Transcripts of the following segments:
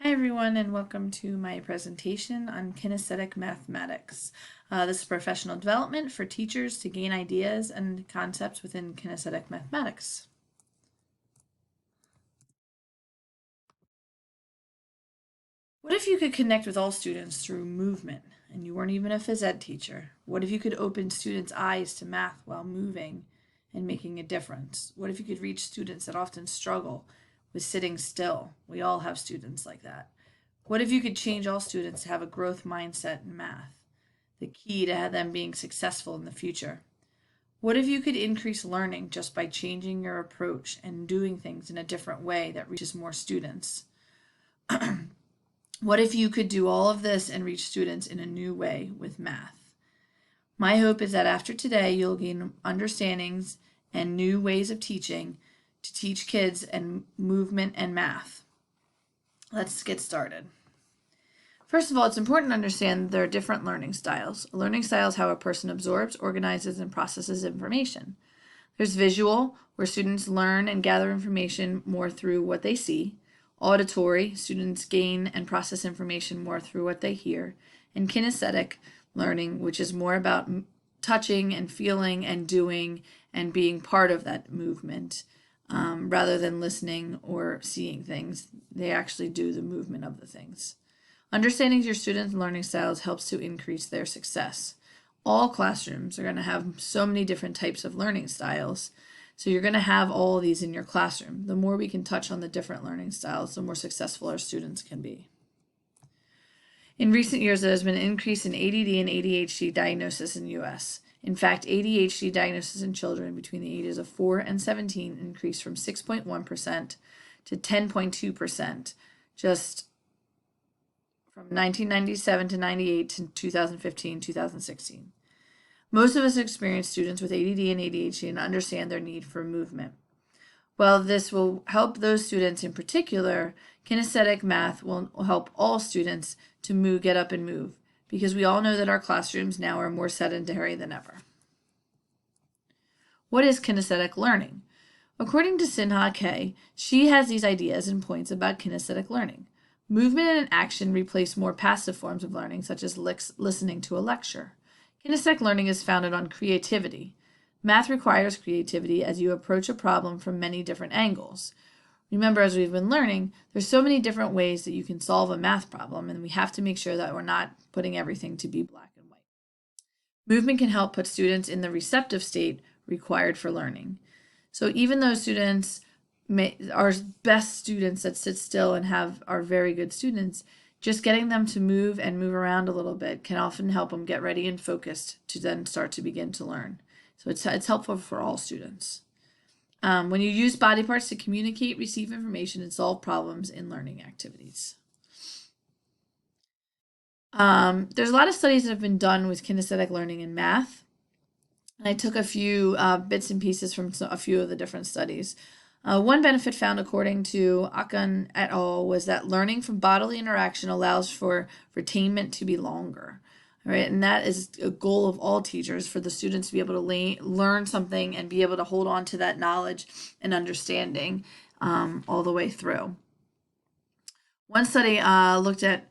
Hi everyone, and welcome to my presentation on kinesthetic mathematics. This is professional development for teachers to gain ideas and concepts within kinesthetic mathematics. What if you could connect with all students through movement and you weren't even a phys ed teacher? What if you could open students' eyes to math while moving and making a difference? What if you could reach students that often struggle with sitting still? We all have students like that. What if you could change all students to have a growth mindset in math, the key to them being successful in the future? What if you could increase learning just by changing your approach and doing things in a different way that reaches more students? What if you could do all of this and reach students in a new way with math? My hope is that after today, you'll gain understandings and new ways of teaching to teach kids and movement and math. Let's get started. First of all, it's important to understand there are different learning styles. A learning style is how a person absorbs, organizes, and processes information. There's visual, where students learn and gather information more through what they see. Auditory, students gain and process information more through what they hear. And kinesthetic learning, which is more about touching and feeling and doing and being part of that movement rather than listening or seeing things. They actually do the movement of the things. Understanding your students' learning styles helps to increase their success. All classrooms are going to have so many different types of learning styles. So you're going to have all of these in your classroom. The more we can touch on the different learning styles, the more successful our students can be. In recent years, there has been an increase in ADD and ADHD diagnosis in the U.S. In fact, ADHD diagnosis in children between the ages of 4 and 17 increased from 6.1% to 10.2% just from 1997 to 98 to 2015, 2016. Most of us experience students with ADD and ADHD and understand their need for movement. While this will help those students in particular, kinesthetic math will help all students to get up and move, because we all know that our classrooms now are more sedentary than ever. What is kinesthetic learning? According to Sinha K, she has these ideas and points about kinesthetic learning. Movement and action replace more passive forms of learning, such as listening to a lecture. Kinesthetic learning is founded on creativity. Math requires creativity as you approach a problem from many different angles. Remember, as we've been learning, there's so many different ways that you can solve a math problem, and we have to make sure that we're not putting everything to be black and white. Movement can help put students in the receptive state required for learning. So even though students are best students that sit still and are very good students, just getting them to move and move around a little bit can often help them get ready and focused to then start to begin to learn. So it's helpful for all students. When you use body parts to communicate, receive information, and solve problems in learning activities. There's a lot of studies that have been done with kinesthetic learning in math. And I took a few bits and pieces from a few of the different studies. One benefit found, according to Akan et al., was that learning from bodily interaction allows for retainment to be longer. Right? And that is a goal of all teachers, for the students to be able to learn something and be able to hold on to that knowledge and understanding all the way through. One study looked at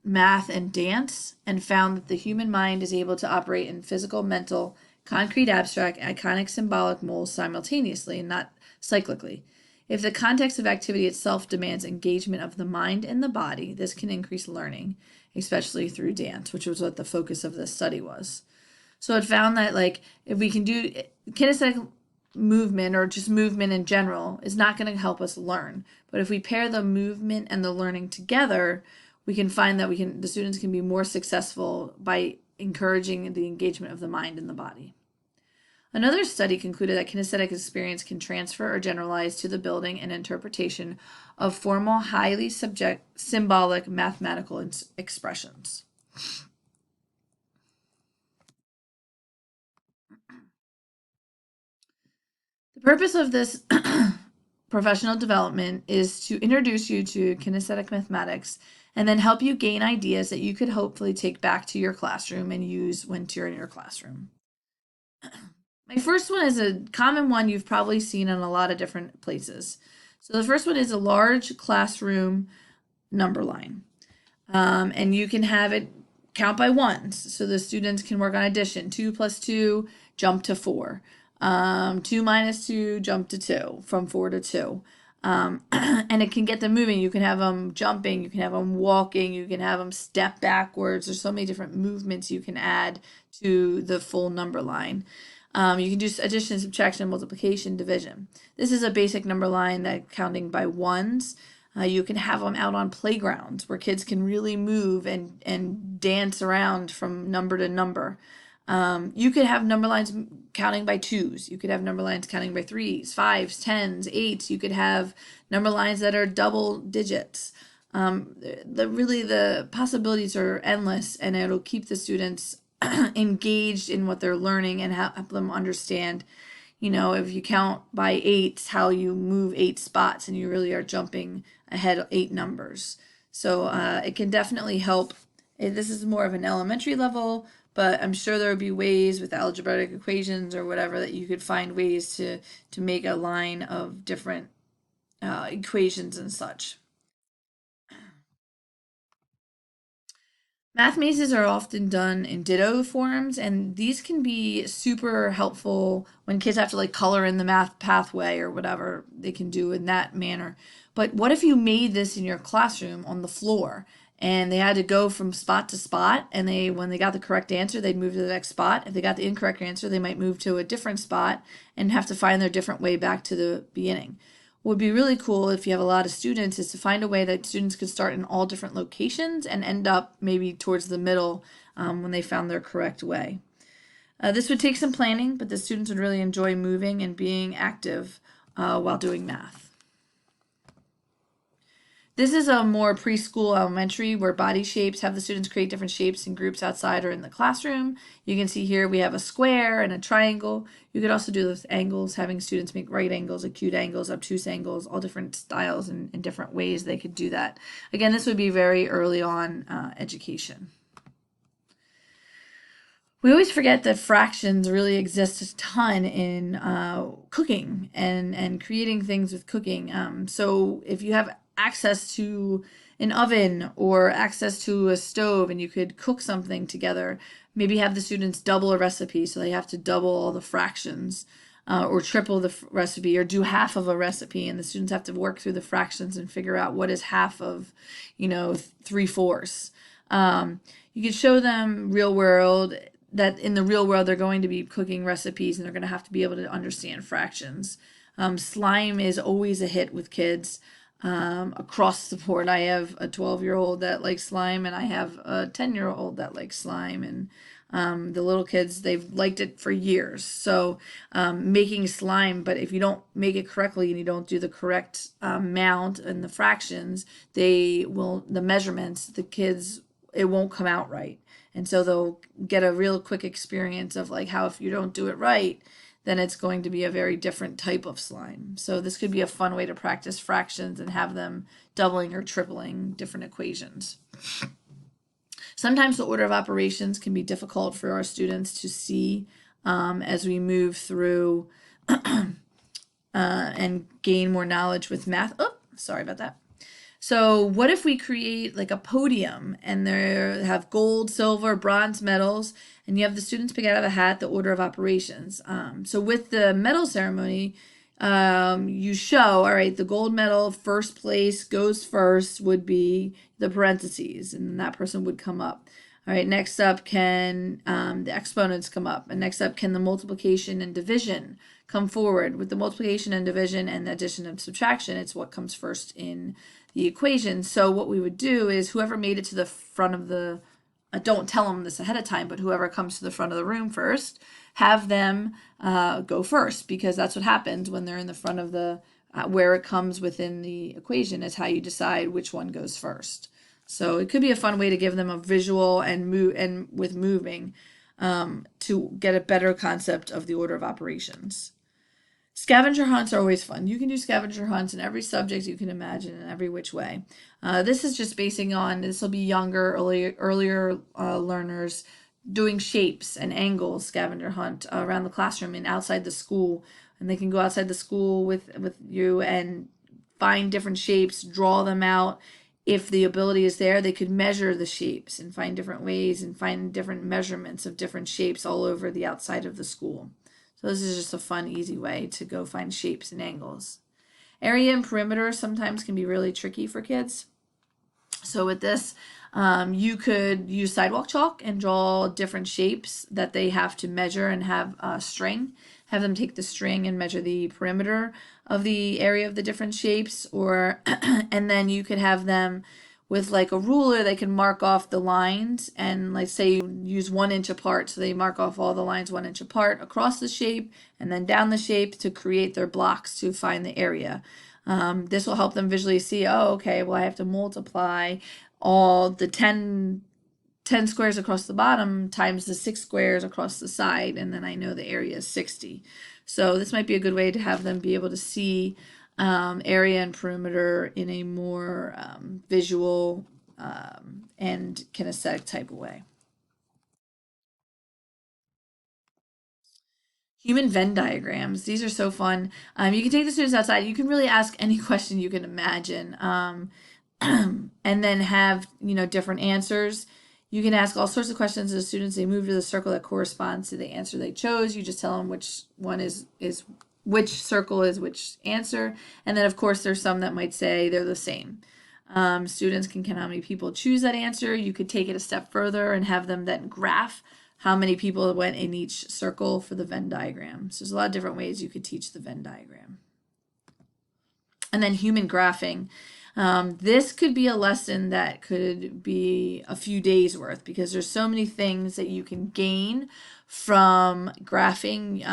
math and dance and found that the human mind is able to operate in physical, mental, concrete, abstract, iconic, symbolic modes simultaneously and not cyclically. If the context of activity itself demands engagement of the mind and the body, this can increase learning, especially through dance, which was what the focus of this study was. So it found that if we can do kinesthetic movement, or just movement in general, is not going to help us learn. But if we pair the movement and the learning together, we can find that the students can be more successful by encouraging the engagement of the mind and the body. Another study concluded that kinesthetic experience can transfer or generalize to the building and interpretation of formal, highly symbolic mathematical expressions. The purpose of this professional development is to introduce you to kinesthetic mathematics and then help you gain ideas that you could hopefully take back to your classroom and use when you're in your classroom. My first one is a common one you've probably seen in a lot of different places. So the first one is a large classroom number line. And you can have it count by ones, so the students can work on addition. 2 plus 2, jump to 4. 2 minus 2, jump to 2, from 4 to 2. And it can get them moving. You can have them jumping, you can have them walking, you can have them step backwards. There's so many different movements you can add to the full number line. You can do addition, subtraction, multiplication, division. This is a basic number line that counting by ones. You can have them out on playgrounds where kids can really move and dance around from number to number. You could have number lines counting by twos. You could have number lines counting by threes, fives, tens, eights. You could have number lines that are double digits. The possibilities are endless, and it'll keep the students engaged in what they're learning and help them understand, if you count by eights, how you move 8 spots and you really are jumping ahead 8 numbers. So it can definitely help. This is more of an elementary level, but I'm sure there would be ways with algebraic equations or whatever that you could find ways to make a line of different equations and such. Math mazes are often done in ditto forms, and these can be super helpful when kids have to like color in the math pathway or whatever they can do in that manner. But what if you made this in your classroom on the floor and they had to go from spot to spot, and when they got the correct answer, they'd move to the next spot. If they got the incorrect answer, they might move to a different spot and have to find their different way back to the beginning. What would be really cool if you have a lot of students is to find a way that students could start in all different locations and end up maybe towards the middle when they found their correct way. This would take some planning, but the students would really enjoy moving and being active while doing math. This is a more preschool elementary where body shapes have the students create different shapes in groups outside or in the classroom. You can see here we have a square and a triangle. You could also do this with angles, having students make right angles, acute angles, obtuse angles, all different styles and different ways they could do that. Again, this would be very early on education. We always forget that fractions really exist a ton in cooking and creating things with cooking. So if you have access to an oven or access to a stove and you could cook something together, maybe have the students double a recipe so they have to double all the fractions, or triple the recipe, or do half of a recipe, and the students have to work through the fractions and figure out what is half of 3/4. You could show them real world, that in the real world they're going to be cooking recipes and they're going to have to be able to understand fractions. Slime is always a hit with kids across the board. I have a 12-year-old that likes slime, and I have a 10-year-old that likes slime, and the little kids, they've liked it for years. So making slime, but if you don't make it correctly and you don't do the correct amount and the fractions, the measurements, the kids, it won't come out right. And so they'll get a real quick experience of like how if you don't do it right, then it's going to be a very different type of slime. So this could be a fun way to practice fractions and have them doubling or tripling different equations. Sometimes the order of operations can be difficult for our students to see as we move through and gain more knowledge with math. Oh, sorry about that. So what if we create like a podium and there have gold, silver, bronze medals, and you have the students pick out of a hat the order of operations. So with the medal ceremony, you show, all right, the gold medal first place goes first would be the parentheses, and that person would come up. All right, next up can the exponents come up, and next up can the multiplication and division come forward. With the multiplication and division and the addition and subtraction, it's what comes first in the equation. So what we would do is whoever made it to the front of the, don't tell them this ahead of time, but whoever comes to the front of the room first, have them go first, because that's what happens when they're in the front of the, where it comes within the equation is how you decide which one goes first. So it could be a fun way to give them a visual and with moving to get a better concept of the order of operations. Scavenger hunts are always fun. You can do scavenger hunts in every subject you can imagine in every which way. This is just basing on, this will be younger, earlier learners doing shapes and angles scavenger hunt around the classroom and outside the school. And they can go outside the school with you and find different shapes, draw them out. if the ability is there, they could measure the shapes and find different ways and find different measurements of different shapes all over the outside of the school. So this is just a fun, easy way to go find shapes and angles. Area and perimeter sometimes can be really tricky for kids. So with this, you could use sidewalk chalk and draw different shapes that they have to measure and have a string. Have them take the string and measure the perimeter of the area of the different shapes, or and then you could have them with like a ruler, they can mark off the lines, and like say you use 1 inch apart, so they mark off all the lines 1 inch apart across the shape and then down the shape to create their blocks to find the area. This will help them visually see, oh, okay, well, I have to multiply all the 10 squares across the bottom times the 6 squares across the side, and then I know the area is 60. So this might be a good way to have them be able to see area and perimeter in a more visual and kinesthetic type of way. Human Venn diagrams. These are so fun. You can take the students outside. You can really ask any question you can imagine, and then have different answers. You can ask all sorts of questions to the students. They move to the circle that corresponds to the answer they chose. You just tell them which one is which circle is which answer. And then, of course, there's some that might say they're the same. Students can count how many people choose that answer. You could take it a step further and have them then graph how many people went in each circle for the Venn diagram. So there's a lot of different ways you could teach the Venn diagram. And then human graphing. This could be a lesson that could be a few days worth, because there's so many things that you can gain from graphing,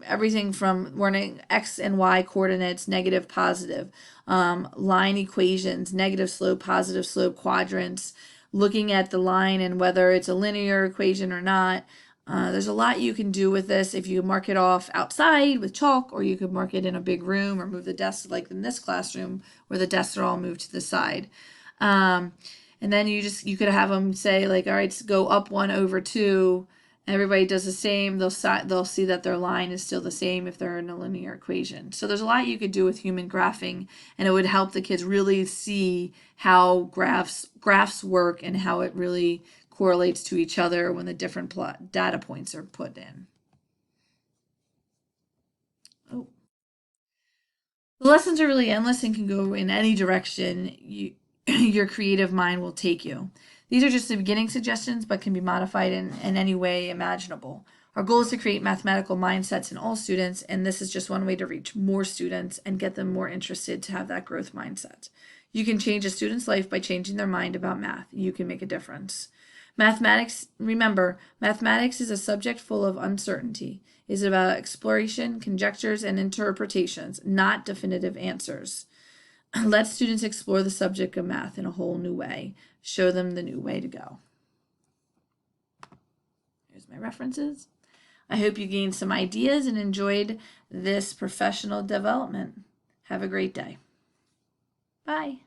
everything from learning X and Y coordinates, negative, positive, line equations, negative slope, positive slope, quadrants, looking at the line and whether it's a linear equation or not. There's a lot you can do with this if you mark it off outside with chalk, or you could mark it in a big room or move the desks like in this classroom where the desks are all moved to the side. And then you could have them say like, all right, so go up 1/2. Everybody does the same. They'll see that their line is still the same if they're in a linear equation. So there's a lot you could do with human graphing, and it would help the kids really see how graphs work and how it really correlates to each other when the different data points are put in. Oh. The lessons are really endless and can go in any direction your creative mind will take you. These are just the beginning suggestions, but can be modified in any way imaginable. Our goal is to create mathematical mindsets in all students, and this is just one way to reach more students and get them more interested to have that growth mindset. You can change a student's life by changing their mind about math. You can make a difference. Mathematics, remember, mathematics is a subject full of uncertainty. It is about exploration, conjectures, and interpretations, not definitive answers. Let students explore the subject of math in a whole new way. Show them the new way to go. Here's my references. I hope you gained some ideas and enjoyed this professional development. Have a great day. Bye.